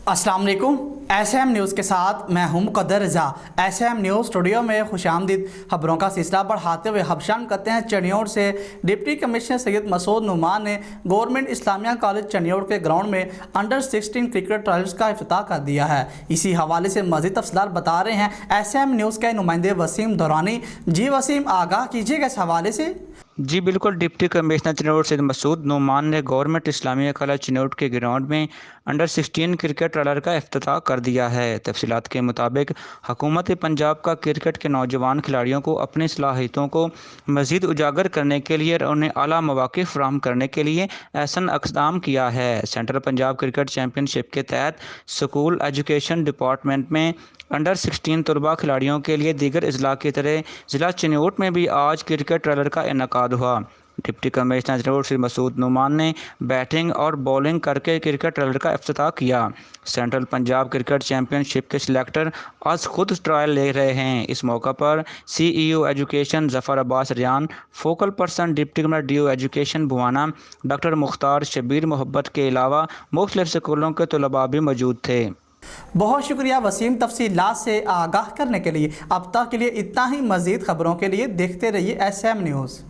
अस्सलाम वालेकुम। SM news के साथ मैं हूं मुक़द्दर रज़ा। SM न्यूज़ स्टूडियो में खुशामदीद। खबरों का सिलसिला बढ़ाते हुए खबशान करते हैं चनियोड़ से। डिप्टी कमिश्नर सैयद मसूद नुमान ने गवर्नमेंट इस्लामिया कॉलेज चनियोड़ के ग्राउंड में अंडर 16 क्रिकेट ट्रायल्स का इफ्तिताह कर दिया है। इसी हवाले से मज़ीद तफसीलात बता रहे हैं SM न्यूज़ के नुमाइंदे वसीम दौरानी। जी वसीम, आगाह कीजिएगा इस हवाले से। जी बिल्कुल। डिप्टी कमिश्नर चनियोड़ सैयद मसूद नुमान ने गवर्नमेंट इस्लामिया कॉलेज चनियोड़ के ग्राउंड में अंडर 16 क्रिकेट ट्रायल का इफ्तिताह कर दिया है। तफसीलात के मुताबिक हुकूमत पंजाब का क्रिकेट के नौजवान खिलाड़ियों को अपनी सलाहियतों को मज़ीद उजागर करने के लिए और उन्हें आला मौक़े फराहम करने के लिए ऐसा इक़दाम किया है। सेंट्रल पंजाब क्रिकेट चैम्पियनशिप के तहत स्कूल एजुकेशन डिपार्टमेंट में अंडर 16 तलबा खिलाड़ियों के लिए दीगर अजला की तरह ज़िला चनियोड़ में भी आज क्रिकेट ट्रायल का इनेकाद हुआ। डिप्टी कमिश्नर चनियोड़ सैयद मसूद नुमान ने बैटिंग और बॉलिंग करके क्रिकेट ट्रायल का इफ्तिताह किया। सेंट्रल पंजाब क्रिकेट चैम्पियनशिप के सिलेक्टर आज खुद ट्रायल ले रहे हैं। इस मौका पर CEO education Zafar Abbas Riyan, focal person deputy commissioner DO education भुवाना डॉक्टर मुख्तार शबीर मोहब्बत के अलावा मुख्तलिफ स्कूलों के तलबा भी मौजूद थे। बहुत शुक्रिया वसीम, तफसीलात से आगाह करने के लिए। अब तक के लिए इतना ही। मज़ीद खबरों के लिए देखते रहिए SM न्यूज़।